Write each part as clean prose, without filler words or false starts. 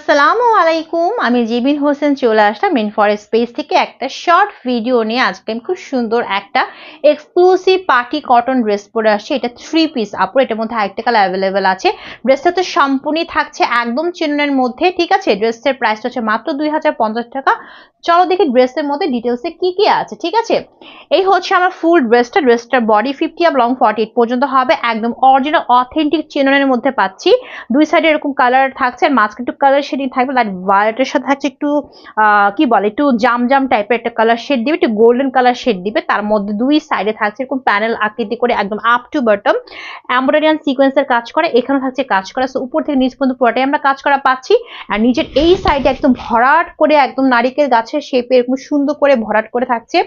আসসালামু আলাইকুম, আমি জিবিন হোসেন চলে আসলাম মেন ফরেস্ট পেজ থেকে একটা শর্ট ভিডিও নিয়ে। আজকে আমি খুব সুন্দর একটা এক্সক্লুসিভ পার্টি কটন ড্রেস পরে আসছি। এটা 3 পিস আপু, এটার মধ্যে আরেকটা কালার অ্যাভেলেবেল আছে। ড্রেসটা তো সম্পূর্ণই থাকছে একদম চিননের মধ্যে, ঠিক আছে। ড্রেসের প্রাইসটা হচ্ছে মাত্র 2050 টাকা। চলো দেখি ড্রেসের মধ্যে ডিটেলসে কি কি আছে, ঠিক আছে। এই হচ্ছে আমার ফুল ড্রেসটার বডি 50 আপ লং 48 পর্যন্ত হবে। একদম অরিজিনাল অথেন্টিক চিননের মধ্যে পাচ্ছি। দুই সাইডে এরকম কালার থাকছে, আর মাঝখানে একটু কালার শেডিং থাকবে। লাইট ভায়োলেটের সাথে থাকছে একটু কি বলে, একটু জাম জাম টাইপের একটা কালার শেড দিবে, একটু গোল্ডেন কালার শেড দিবে। তার মধ্যে দুই সাইডে থাকছে এরকম প্যানেল আকৃতি করে একদম up to bottom embroidery and সিকোয়েন্সের কাজ করা। এখানে থাকছে কাজ করা, সো উপর থেকে নিচ পর্যন্ত পুরোটাই আমরা কাজ করা পাচ্ছি। আর নিচের এই সাইডে একদম ভরাট করে একদম নারিকেল গাছের শেপে এরকম সুন্দর করে ভরাট করে থাকছে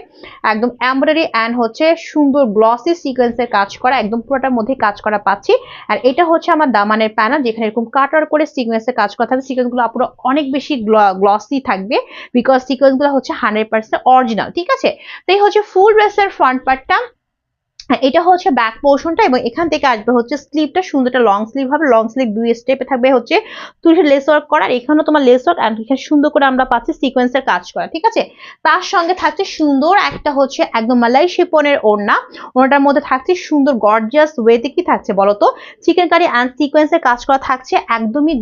একদম এমব্রয়ডারি এন্ড হচ্ছে সুন্দর গ্লসি সিকোয়েন্সের কাজ করা, একদম পুরোটার মধ্যে কাজ করা পাচ্ছি। আর এটা হচ্ছে আমার দামানের প্যানেল, যেখানে এরকম কাটার করে সিকোয়েন্সের কাজ করা থাকবে। সিকোয়েন্সগুলো পুরো অনেক বেশি গ্লসি থাকবে, বিকজ সিকোয়েন্সগুলো হচ্ছে 100% অরিজিনাল, ঠিক আছে। তো এই হচ্ছে ফুল ড্রেসের ফ্রন্ট পার্টটা। এটা হচ্ছে ব্যাক পোর্শনটা, এবং এখান থেকে আসবে হচ্ছে স্লিভটা। সুন্দর একটা লং স্লিভ হবে। লং স্লিভ দুই স্টেপে থাকবে হচ্ছে তুলে লেস ওয়ার্ক করা। এখানেও তোমার লেস ওয়ার্ক, আর এখানে সুন্দর করে আমরা পাচ্ছি সিকোয়েন্সের কাজ করা, ঠিক আছে। তার সঙ্গে থাকছে সুন্দর একটা হচ্ছে একদম মালাই শিফনের ওড়না। ওড়নাটার মধ্যে থাকছে সুন্দর গর্জিয়াস ওয়েতে কি থাকছে বলতো, চিকেন কারি অ্যান্ড সিকোয়েন্সের কাজ করা থাকছে। একদমই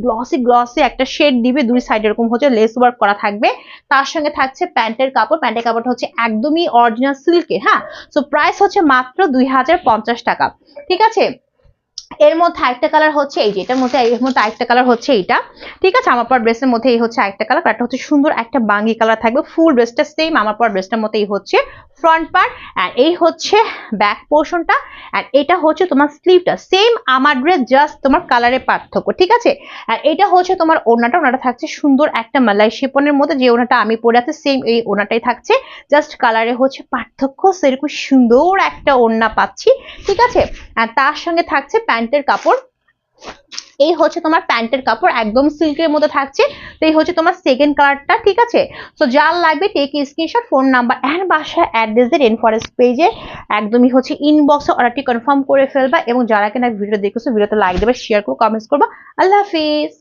গ্লসি একটা শেড দিবে। দুই সাইড এরকম হচ্ছে লেস ওয়ার্ক করা থাকবে। তার সঙ্গে থাকছে প্যান্টের কাপড়টা হচ্ছে একদমই অরিজিনাল সিল্কের। হ্যাঁ, সো প্রাইস হচ্ছে মাত্র 2050 টাকা, ঠিক আছে। এর মধ্যে আরেকটা কালার হচ্ছে এই যে, এর মধ্যে আরেকটা কালার হচ্ছে এইটা, ঠিক আছে। আমার পর ড্রেসের মধ্যে এই হচ্ছে আরেকটা কালার। কালারটা হচ্ছে সুন্দর একটা বাঙ্গি কালার থাকবে। ফুল ড্রেসটা সেম আমার পর ড্রেসটার মতো এই হচ্ছে ফ্রন্ট পার্ট, আর এই হচ্ছে ব্যাক পোর্শনটা, আর এটা হচ্ছে তোমার স্লিভটা। সেম আমার ড্রেস, জাস্ট তোমার কালারের পার্থক্য, ঠিক আছে। আর এটা হচ্ছে তোমার ওড়নাটা থাকছে সুন্দর একটা মালাই শিপনের মধ্যে। যে ওড়নাটা আমি পরে আছি সেম এই ওড়নাটাই থাকছে, জাস্ট কালারে হচ্ছে পার্থক্য। সেরকম সুন্দর একটা ওড়না পাচ্ছি, ঠিক আছে। আর তার সঙ্গে থাকছে প্যান্টের কাপড়। এই হচ্ছে তোমার প্যান্টের কাপড়, একদম সিল্কের মধ্যে থাকছে। তো এই হচ্ছে তোমার সেকেন্ড কালারটা, ঠিক আছে। তো যার লাগবে take screenshot, phone number and বাসার অ্যাড্রেস এর ইনফরেস্ট পেজে একদমই হচ্ছে ইনবক্সে অর্ডারটি কনফার্ম করে ফেলবা। এবং যারা কিনা ভিডিও দেখছো, ভিডিওতে লাইক দেবে, শেয়ার করো, কমেন্টস করবা। আল্লাহ হাফিজ।